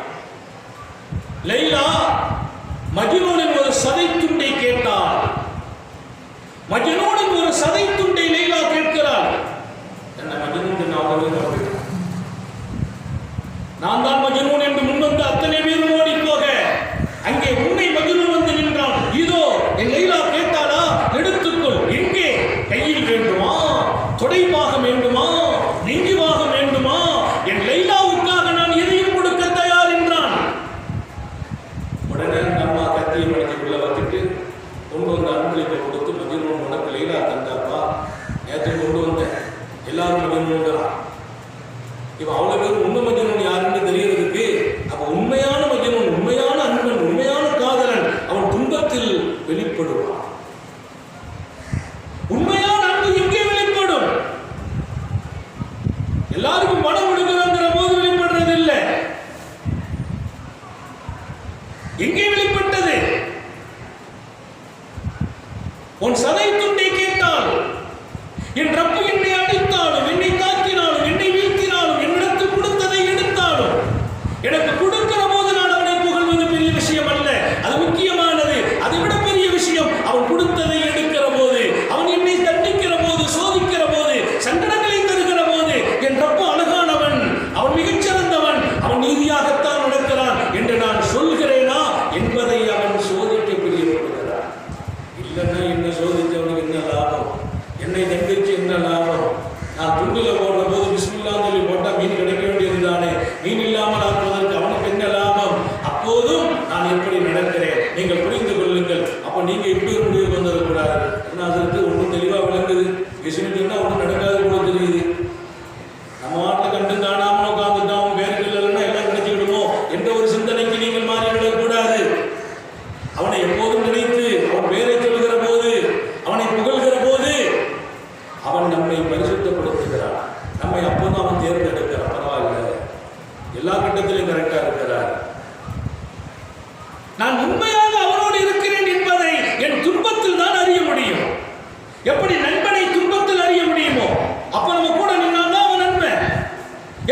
லைலா மஜ்னூனின் ஒரு சதை துண்டை கேட்டார். மஜ்னூனின் ஒரு சதை துண்டை லைலா கேட்கிறார். என்ன மஜ்னூன்? நான் தான் மஜ்னூன் என்று முன்வந்து அத்தனை பேரும் ஓடி போக அங்கே உன்னை மஜ்னூன் வந்து நின்றான். இதோ என் லைலா கேட்டாளா, எடுத்துக்கொள். எங்கே? கையில் வேண்டுமா, தொடைபாகம் வேண்டுமா, நெஞ்சு பாகம் வேண்டுமா? என் லைலாவுக்காக நான் எதையும் கொடுக்க தயார் என்றான். உடனே அம்மா கத்தியை மடிக்குள்ள வச்சுட்டு கொண்டு வந்த அன்பளிப்பை கொடுத்து மஜ்னூன் உனக்கு லைலா தந்தாப்பா, நேற்று கொண்டு வந்தேன். எல்லாரும் மஜ்னூன்கிறான். இப்ப அவ்வளவு பேர் உண்மை மஜ்னூன் யாருன்னு தெரியறதுக்கு அப்ப உண்மையான மஜ்னூன், உண்மையான அன்பன், உண்மையான காதலன் அவன் துன்பத்தில் வெளிப்படுவான். உண்மையான அன்பு எங்கே வெளிப்படும்? எல்லாருக்கும் பணம் கொடுக்கிறாங்கிற போது வெளிப்படுறது இல்லை. எங்கே வெளிப்பட்டது? உன் சதை துண்டை கேட்டால், என் ரப்பு என்னை அடித்தாலும், என்னை தாக்கினாலும், என்னை வீழ்த்தினாலும், என்னிடத்தில் கொடுத்ததை எடுத்தாலும், எனக்கு கொடுக்கிற போது நான் அவனை புகழ்வது பெரிய விஷயம் அல்ல. அது முக்கியமானது. அதை விட பெரிய விஷயம் அவன் கொடுத்ததை எடுக்கிற போது, அவன் என்னை தண்டிக்கிற போது, சோதிக்கிற போது, சங்கடங்களை தருகிற போது, என் ரப்பு அழகானவன், அவன் மிகச்சிறந்தவன், அவன் நீதியாகத்தான் நடக்கிறான் என்று நான் சொல்கிறேனா என்பதை அவன் சோதிக்க பிரியப்படுகிறான். இல்லைன்னா என்ன சோதித்தவனுக்கு என்ன லாபம்? என்னை தண்டிச்சு என்ன லாபம்? நான் துண்டில போடுற போது பிஸ்மில்லான்னு சொல்லி போட்டா மீன் கிடைக்க வேண்டியதுதானே. மீன் இல்லாமல் ஆக்குவதற்கு அவனுக்கு என்ன லாபம்? அப்போதும் நான் எப்படி நடக்கிறேன் நீங்கள் புரிந்து கொள்ளுங்கள். அப்ப நீங்க இப்படி ஒரு முடிவுக்கு வந்துடக்கூடாது. ஏன்னா அதற்கு ஒன்றும் தெளிவா விளங்குது. விசுமிட்டா ஒன்றும் நடக்காது கூட தெரியுது. நம்ம நாட்டில் கண்டு காணாமல் உட்காந்துட்டோம், அவன் பேருக்கு இல்லைன்னா எல்லாம் கிடைச்சிக்கிடுமோ என்ற ஒரு சிந்தனைக்கு நீங்கள் மாறிவிடக்கூடாது. அவனை எப்போதும் நினைத்து அவன் பேரை சொல்கிற போது, அவனை புகழ்கிற போது அவன் நம்மை பரிசுத்தப்படுத்துகிறான். நம்மை அப்போதான் அவன் தேர்ந்தெடுக்கிறான். பரவாயில்ல, எல்லா கட்டத்திலும் கரெக்டா இருக்கிறார். நான் உண்மையாக அவனோடு இருக்கிறேன் என்பதை என் துன்பத்தில் தான் அறிய முடியும். எப்படி நண்பனை துன்பத்தில் அறிய முடியுமோ அப்ப நம்ம கூட நின்னால்தான் அவன் நண்பன்.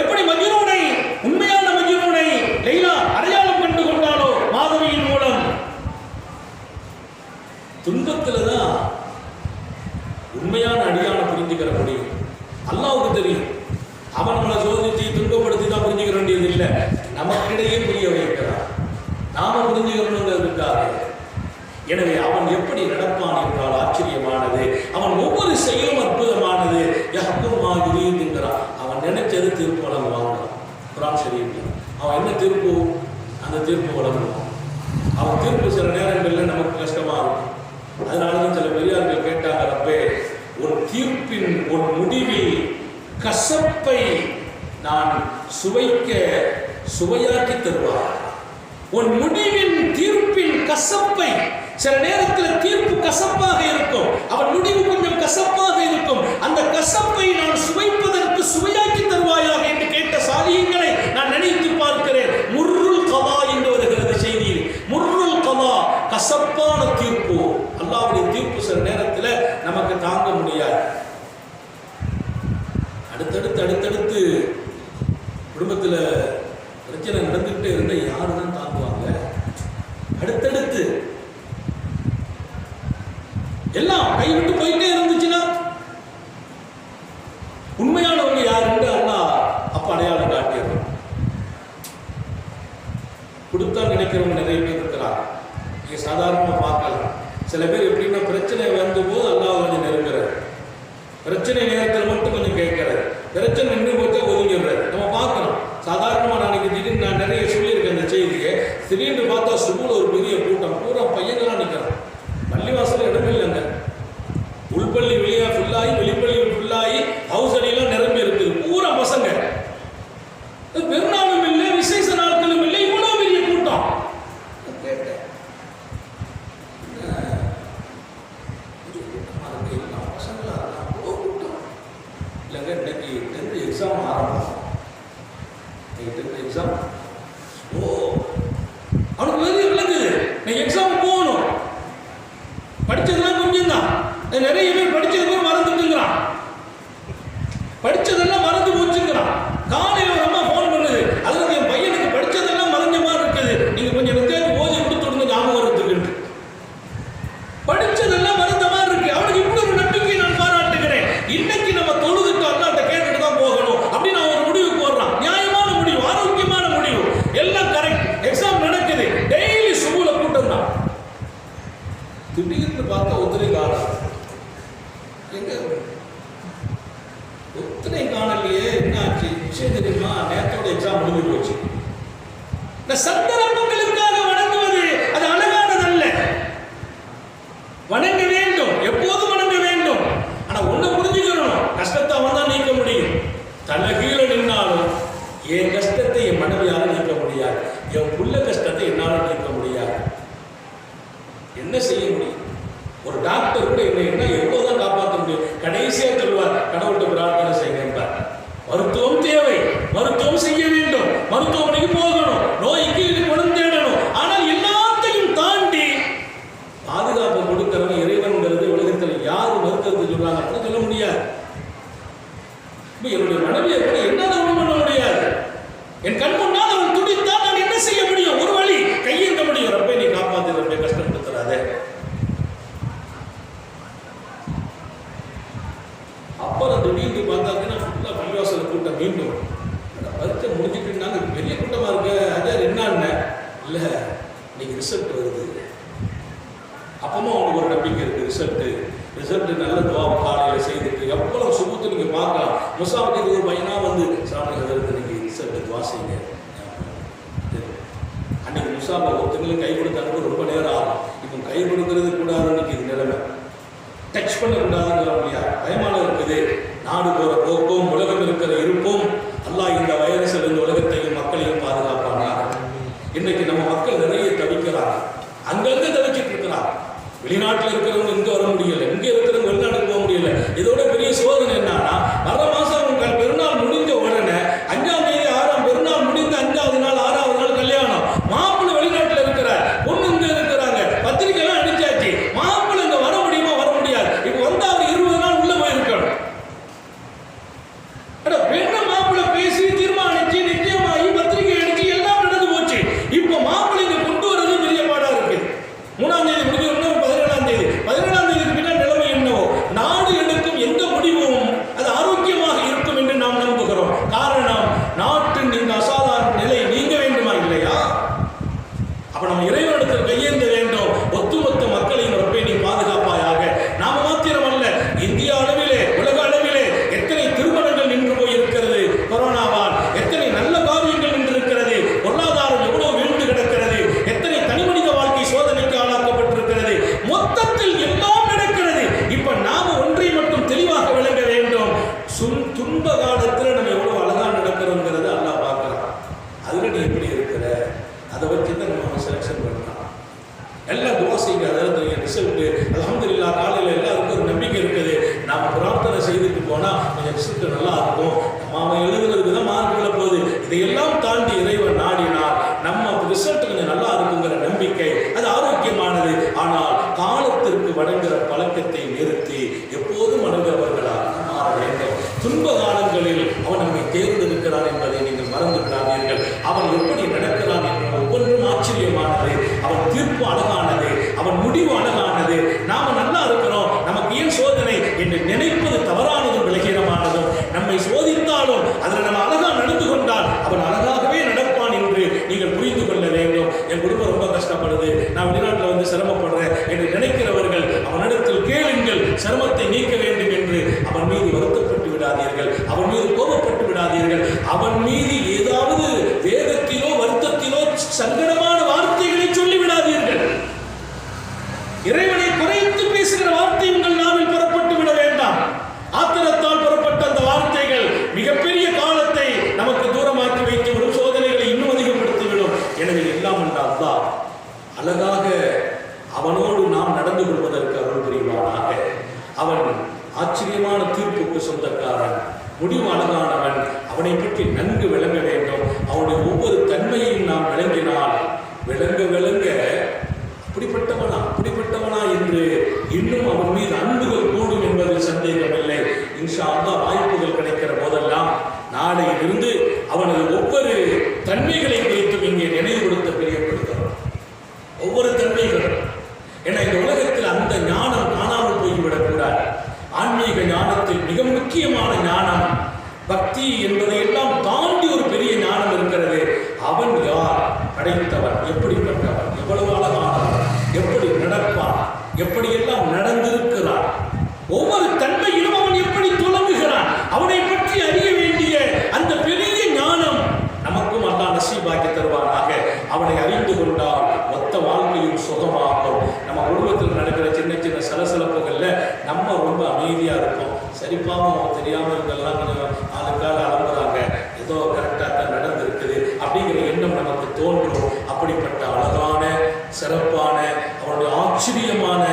எப்படி மஜ்னூனை, உண்மையான மஜ்னூனை லைலா அடையாளம் கண்டு கொண்டாலோ மாதவியின் மூலம், துன்பத்துலதான் உண்மையான அடியான புரிஞ்சுக்கிற முடியும். அல்லாஹ்வுக்கு தெரியும். அவன் நம்மளை சோதிச்சு துன்பப்படுத்தி தான் புரிஞ்சுக்கிற வேண்டியது இல்லை. நமக்கிடையே புரிய வைக்கிறான். நாம புரிஞ்சுக்கிறோங்கிறதுக்காக. எனவே அவன் எப்படி நடப்பான் என்றால் ஆச்சரியமானது. அவன் ஒவ்வொரு செயலும் அற்புதமானது. யஹ்குமாயுரீதுங்கிறான். அவன் நினைச்சது தீர்ப்பு வழங்குவாங்க. குர்ஆன் ஷரீஃப்ல அவன் என்ன தீர்ப்பு, அந்த தீர்ப்பு வழங்குவான். அவன் தீர்ப்பு சில நேரங்களில் நமக்கு கஷ்டமா இருக்கும். அதனாலதான் சில பெரியார்கள் கேட்டாங்க, ரப்பே உன் தீர்ப்பின் உன் முடிவில் கசப்பை நான் சுவையாக்கி தருவார். உன் முடிவின் தீர்ப்பின் கசப்பை, சில நேரத்தில் தீர்ப்பு கசப்பாக இருக்கும், அவன் முடிவு கொஞ்சம் கசப்பாக இருக்கும். அந்த கசப்பை நான் சுவைப்பதற்கு சுவையாக்கி தருவாயாக என்று கேட்ட சாலியங்களை நான் நினைத்து பார்க்கிறேன். முர்ருல் கதா என்று வருகிறது செய்தியில். முர்ருல் கதா, கசப்பான தீர்ப்பு. அல்லாஹ்வுடைய தீர்ப்பு சில நேரத்தில் நமக்கு தாங்க முடியாது. அடுத்தடுத்து குடும்பத்தில் பிரச்சனை நடந்துகிட்டே இருந்தால் யாரு தான் தாங்குவாங்க? அடுத்தடுத்து எல்லாம் கைவிட்டு போயிட்டே இருந்துச்சுன்னா உண்மையானவங்க யாருன்னு அல்லாஹ் அப்ப அடையாளம் காட்டிடுறோம். கொடுத்தா நினைக்கிறவங்க நிறைய பேர் இருக்கிறாங்க. நீங்க சாதாரணமா பார்க்கலாம். சில பேர் எப்படின்னா பிரச்சனை வந்த போது அல்லாஹ் கொஞ்சம் நெருங்குறாரு, பிரச்சனை நேரத்தில் மட்டும் கொஞ்சம் கேட்கிறாரு, பிரச்சனை நின்று போச்சா ஒதுங்கிடுறாரு. நம்ம பார்க்கிறோம். சாதாரணமா நாளைக்கு திடீர்னு நான் நிறைய சொல்லியிருக்கேன் இந்த செய்தியை. திடீர்னு பார்த்தா சுபூல ஒரு பெரிய கூட்டம், பூரா பையங்களாம் நிற்கிறான். பள்ளிவாசல் இடமே இல்லைங்க. உள்பள்ளி வெளியா ஃபுல்லாகி, வெளிப்பள்ளி ஃபுல்லாகி, ஹவுஸ் அடியெல்லாம் நிரம்பி இருக்குது. பூரா பசங்க. பெருநாளும் இல்லை, விசேஷ நாட்களும் இல்லை, இவ்வளவு பெரிய கூட்டம். கேட்டேன், பசங்களா கூட்டம் இல்லைங்க. இன்னைக்கு 10th எக்ஸாம் ஆரம்பம். எக்ஸாம் அவனுக்கு வெளியே விளங்குது. நான் எக்ஸாம் போகணும். படிச்சதெல்லாம் கொஞ்சம் தான். நிறைய பேர் படிச்சது பேர் மறந்துட்டுங்கிறான். படிச்சதெல்லாம் மறந்து போச்சுங்கிறான். காலையில் ஒரு அம்மா ஃபோன் பண்ணுது, அதுக்கு என் பையனுக்கு படிச்சதெல்லாம் மறந்த மாதிரி இருக்குது, நீங்க கொஞ்சம் நிச்சயம் ஓதி கொடுத்து விடுங்க ஞாபகம் வரதுக்கு. படிச்சதெல்லாம் மறந்த மாதிரி இருக்கு. அவனுக்கு இப்படி ஒரு நம்பிக்கை நான் பாராட்டுகிறேன். இன்னைக்கு நம்ம தொழுதுட்டு அல்லாட்ட கேட்டுட்டு தான் போகணும் அப்படின்னு அவன் ஒரு முடிவுக்கு போடுறான். நியாயமான முடிவு, ஆரோக்கியமான முடிவு, எல்லாம் கரெக்ட். எக்ஸாம் நடக்குது, டெய்லி சுபூல கூட்டம் தான். திடீர்னு பார்த்தா ஒத்துரை காணல. எங்க ஒத்துரை காணலையே, என்ன ஆச்சு விஷயம் தெரியுமா? நேரத்தோட எக்ஸாம் முடிஞ்சு போச்சு. இந்த சந்தர்ப்பங்களுக்காக வணங்குவது அது அழகானதல்ல. வணங்க வேண்டும், எப்போதும் வணங்க வேண்டும். ஆனா ஒண்ணு புரிஞ்சுக்கணும், கஷ்டத்தை அவன் தான் நீக்க முடியும். தலைகீழ நின்னாலும் என் கஷ்டத்தை என் மனைவியால நீக்க முடியாது, என் புள்ள கஷ்டத்தை என்னால நீக்க முடியாது. என்ன செய்ய முடியும்? ஒரு டாக்டர் கூட என்ன எவ்வளவுதான் காப்பாற்ற முடியும்? கடைசியா சொல்வார், கடவுள்கிட்ட பிரார்த்தனை செய்யுங்க. மருத்துவம் தேவை, மருத்துவம் செய்ய வேண்டும், மருத்துவமனைக்கு போகணும், நோய்க்கு குணம் தேடணும். ஆனால் எல்லாத்தையும் தாண்டி பாதுகாப்பு கொடுக்கிறவன் இறைவன்கிறது உலகத்தில் யாரு மருத்துவத்தை சொல்றாங்க அப்படின்னு சொல்ல முடியாது. என்னுடைய மனைவியை கூட என்னால ஒண்ணும் பண்ண முடியாது. என் கண் முன்னால் அவன் துடித்தால் நான் என்ன செய்ய முடியும்? ஒரு வழி கையேந்த முடியும். ரப்பே நீ காப்பாத்து, ரப்பே கஷ்டப்படுத்துறாதே. அப்புறம் திடீர்னு பார்த்தாங்கன்னா ஃபுல்லா பள்ளிவாசல் கூட்டம். மீண்டும் பரீட்சை முடிஞ்சுட்டுனாங்க, பெரிய கூட்டமா இருக்கு. அதான் என்னன்னு இல்ல, இன்னைக்கு ரிசல்ட் வருது. அப்பமா அவனுக்கு ஒரு நம்பிக்கை இருக்கு. ரிசல்ட் நல்ல துவா காலையில் செய்துட்டு எவ்வளவு சுபத்தை நீங்க பார்க்கலாம். முசாவுக்கு ஒரு பையனா வந்து சாமி இன்னைக்கு ரிசல்ட் துவா செய்யுங்க. அன்னைக்கு முசாபா ஒருத்தங்களும் கை கொடுத்தாங்க, ரொம்ப நேரம் ஆகும். இப்போ கை கொடுக்கறது கூடாதுன்னு இது நிலைமை. டச் பண்ணக்கூடாதுங்கிற முடியாது, பயமான இருக்குது. நாடு போற போக்கும், உலகம் இருக்கிற இருப்பும் அல்லாஹ் இந்த வைரஸிலிருந்து உலகத்தையும் மக்களையும் பாதுகாப்பானாங்க. இன்னைக்கு நம்ம மக்கள் நிறைய தவிக்கிறாங்க, அங்கங்க தவிச்சிட்டு இருக்கிறாங்க. வெளிநாட்டில் இருக்கிறவங்க இங்க வர முடியல, இங்க இருக்கிறவங்க வெளிநாட்டுக்கு போக முடியல. இதோட பெரிய சோதனை என்னன்னா, வர மாசம் பெருநாள் முடிஞ்ச உடனே 5ஆம் தேதி 6ஆம் பெருநாள் முடிந்த 5வது நாள் 6வது நாள் கல்யாணம். மாப்பிள்ளை வெளிநாட்டில் இருக்கிறார், பொண்ணு இங்க இருக்கிறாங்க, பத்திரிகை எல்லாம் அடிச்சாச்சு. மாப்பிள்ளை இங்க வர முடியுமா? வர முடியாது. இப்ப வந்து அவர் 20 நாள் உள்ள போயிருக்கணும். பெண்ண மாப்பிள்ளை பேசி தீர்மானிச்சு நிச்சயமாகி பத்திரிகை அடிச்சு எல்லாம் நடந்து போச்சு. இப்ப மாப்பிள்ளை இங்க கொண்டு வரது பெரிய பாடா இருக்கு. 3ஆம் தேதி முடிஞ்சு 17ஆம் தேதிக்கு பின்னால் நிலைமை என்னவோ, நாடு எடுக்கும் எந்த முடிவும் அது ஆரோக்கியமாக இருக்கும் என்று நாம் நம்புகிறோம். காரணம், நாட்டின் இந்த அசாதாரண நிலை நீங்க வேண்டுமா இல்லையா? அப்ப நம்ம இறைவனிடத்தில் கையேந்த வேண்டும். ஒட்டுமொத்த மக்களின் ரப்பே நீ பாதுகாப்பாயாக. நாம மாத்திரமல்ல, இந்தியா அளவிலே உலக அளவிலே எத்தனை திருமணங்கள் நின்று போயிருக்கிறது கொரோனாவால், எத்தனை நல்ல காரியங்கள் நின்று இருக்கிறது, பொருளாதாரம் எவ்வளவு வீழ்ந்து கிடக்கிறது, எத்தனை தனிமனித வாழ்க்கை சோதனைக்கு ஆளாக்கப்பட்டிருக்கிறது. மொத்தத்தில் எல்லாம் நடக்கிறது. இப்ப நாம ஒன்றை மட்டும் தெளிவாக விளங்க வேண்டும், துன்ப காலத்தில் நம்ம எவ்வளவு அழகா நடக்கிறோங்கிறது அல்லாஹ் பார்க்கலாம். அதுல நீ எப்படி இருக்கிற, அதை வச்சு தான் நம்ம செலக்ஷன் பண்ணலாம். எல்லாம் துவா செய்யுங்க. அதாவது ரிசல்ட் அல்ஹம்துலில்லாஹ் காலையில் எல்லாருக்கும் ஒரு நம்பிக்கை இருக்குது. நாம பிரார்த்தனை செய்துட்டு போனா கொஞ்சம் ரிசல்ட் நல்லா இருக்கும். நம்ம எழுதுறதுக்கு தான் மார்க் விழ போகுது. இதையெல்லாம் தாண்டி இறைவன் நாடினால் நம்ம ரிசல்ட் கொஞ்சம் நல்லா இருக்குங்கிற நம்பிக்கை அது ஆரோக்கியமானது. ஆனால் காலத்திற்கு வணங்குகிற பழக்கத்தை நிறுத்தி எப்போதும் வணங்குறவர்களாக மாற வேண்டும். துன்ப காலங்களில் அவன் நம்மை தேர்ந்தெடுக்கிறான் என்பதை நீங்கள் மறந்து விடாதீர்கள். அவன் எப்படி நடக்கிறான் என்ற ஒவ்வொன்றும் ஆச்சரியமானது. அவன் தீர்ப்பு அழகானது, அவன் முடிவு அழகானது. நாம நல்லா இருக்கிறோம், என்று நினைக்கிறவர்கள் அவனிடத்தில் கேளுங்கள், சிரமத்தை நீக்க வேண்டும் என்று அவன் மீது வருத்தப்பட்டு விடாதீர்கள், அவன் மீது கோபப்பட்டு விடாதீர்கள். அவன் மீது ஏதாவது வேகத்திலோ வருத்தத்திலோ சங்கடமான வார்த்தைகளை சொல்லிவிடாதீர்கள். இறைவனை குறைத்து பேசுகிற வார்த்தை உங்கள் நாவில் பெறப்பட்டு விட வேண்டாம். ஆத்திரத்தால் பெறப்பட்ட அந்த வார்த்தைகள் மிகப்பெரிய காலத்தை நமக்கு தூரமாக்கி வைத்துவிடும், சோதனைகளை இன்னும் அதிகப்படுத்திவிடும். எனவே எல்லாம் என்ற அல்லாஹ் அழகாக அவனோடு நாம் நடந்து கொள்வதற்கு அருள் புரிவானாக. அவன் ஆச்சரியமான தீர்ப்புக்கு சொந்தக்காரன், முடிவு அழகானவன். அவனை பற்றி நன்கு விளங்க வேண்டும். அவனுடைய ஒவ்வொரு தன்மையையும் நாம் விளங்கினால் விளங்க விளங்க அப்படிப்பட்டவனா என்று இன்னும் அவன் மீது அன்புகள் கூடும் என்பதில் சந்தேகமில்லை. இன்ஷா அல்லாஹ் வாய்ப்புகள் கிடைக்கிற போதெல்லாம் நாளையிலிருந்து அவனது ஒவ்வொரு தன்மைகளை குறித்தும் இங்கே நினைவுபடுத்த பிரியப்படுகிறோம். ஒவ்வொரு தன்மைகளும் என இந்த உலகத்தில் அந்த ஞானம் காணாமல் போய்விடக்கூடாது. ஆன்மீக ஞானத்தில் மிக முக்கியமான ஞானம் பக்தி என்பதை எல்லாம் தாண்டி ஒரு பெரிய ஞானம் இருக்கிறது. அவன் யார், படைத்தவன், எப்படிப்பட்டவன், எவ்வளவு அழகானவன், எப்படி நடப்பான், எப்படியெல்லாம் நடந்திருக்கிறான், ஒவ்வொரு தன்மையிலும் அவன் எப்படி தொடங்குகிறான், அவனை பற்றி அறிய வேண்டிய அந்த பெரிய ஞானம் நமக்கும் அல்லாஹ் நசீபாக்கி தருவானாக. அவனை அறிந்து கொண்டால் மொத்த வாழ்க்கையும் சுகமாகும். நம்ம குடும்பத்தில் நடக்கிற சின்ன சின்ன சலசலப்புகள்ல நம்ம ரொம்ப அமைதியா இருப்போம். சரிப்பாவும் தெரியாமல் இருந்தெல்லாம் கொஞ்சம் ஆளுக்கால அலம்புறாங்க, ஏதோ கரெக்டாக தான் நடந்திருக்குது அப்படிங்கிற எண்ணம் நமக்கு தோன்றும். அப்படிப்பட்ட அழகான சிறப்பான அவனுடைய ஆச்சரியமான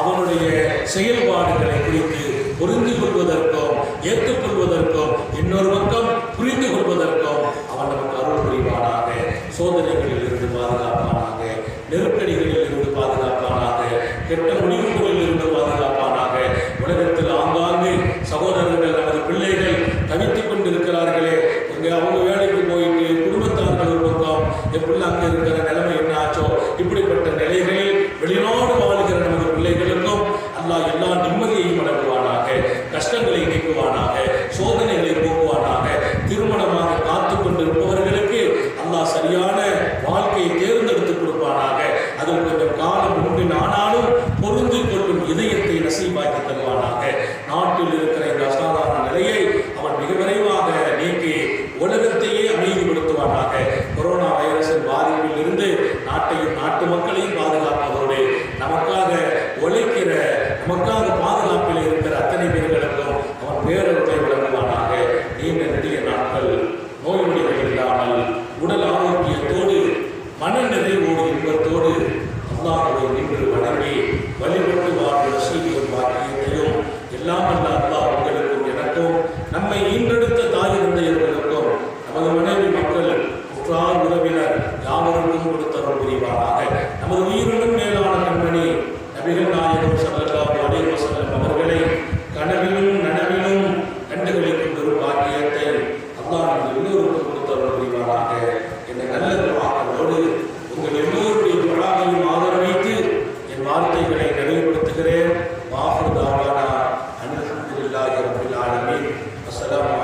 அவனுடைய செயல்பாடுகளை குறித்து புரிந்து கொள்வதற்கும் ஏற்றுக்கொள்வதற்கும் இன்னொரு பக்கம் புரிந்து கொள்வதற்கும் அவன் நமக்கு அருள் புரிவானாக. சோதனைகளில் இருந்து பாதுகாப்பானாக, நெருக்கடிகளில் இருந்து பாதுகாப்பானாக, கெட்ட முடிவுகளில் இருந்து பாதுகாப்பானாக. உலகத்தில் ஆங்காங்கு சகோதரர்கள் நமது பிள்ளைகள் தவித்துக் கொண்டிருக்கிறார்களே, அவங்க வேலைக்கு போயிட்டு குடும்பத்தார்கள் ஒரு பக்கம் எப்படி அங்கே இருக்கிற நிலைமை என்ன ஆச்சோ, இப்படிப்பட்ட நிலைகளில் வெளிநாடு வாழ்கிற நமது பிள்ளைகளுக்கும் அல்லாஹ் எல்லா நிம்மதியையும் வழங்குவானாக, கஷ்டங்களை நீக்குவானாக, சோதனைகளை போக்குவானாக. திருமணமாக காத்து கொண்டிருப்பவர்களுக்கு அல்லாஹ் சரியான வாழ்க்கையை தேர்ந்தெடுத்து கொடுப்பானாக. அதில் கொஞ்சம் காலம் முன்பின் ஆனாலும் பொருந்து கொள்ளும் இதயத்தை நசீபாக்கி தருவானாக. நாட்டில் இருக்கிற இந்த அசாதாரண நிலையை அவன் மிக விரைவாக நீக்கி உலகத்தையே அமைதிப்படுத்துவானாக. கொரோனா வைரஸின் பாதிப்பில் இருந்து நாட்டையும் நாட்டு மக்களையும் பாதுகாப்பதோடு நமக்காக உழைக்கிற, நமக்காக பாதுகாப்பில் இருக்கிற அத்தனை பேர்களுக்கும் அவன் பேரருளை வழங்குவானாக. நீண்ட நெடிய நாட்கள் நோய் நொடிகள் இல்லாமல் உடல் ஆரோக்கியத்தோடு மன நிறைவோடு இன்பத்தோடு அல்லாஹ்வை நின்று வணங்கி வழிபட்டு வாழ்கிற சீக்கிரம் பாக்கியத்தையும் எல்லாம் அல்ல அல்லாஹ் உங்களுக்கும் எனக்கும் நம்மை ஈன்றெடுத்த தாய் தந்தையர்களுக்கும் நமது மனைவி மக்கள் உற்றார் உறவினர் யாவருக்கும் கொடுத்தவர் புரிவாராக. நமது உயிரினும் மேலான கண்மணி நபிகள் நாயகம் ஸல்லல்லாஹு அலைஹி வஸல்லம் அவர்களை கனவிலும் நனவிலும் கண்டுகளிக்கும் ஒரு பாக்கியத்தை அல்லாஹ் நமது எல்லோருக்கும் கொடுத்தவர் புரிவாராக. இந்த நல்ல வாக்களோடு உங்கள் எல்லோருடைய துஆவையும் ஆதரவைத்து என் வார்த்தைகளை நிறைவுபடுத்துகிறேன். வாஹிரு தாவானா அல்ஹம்துலில்லாஹி ரப்பில் ஆலமீன். அஸ்ஸலாமு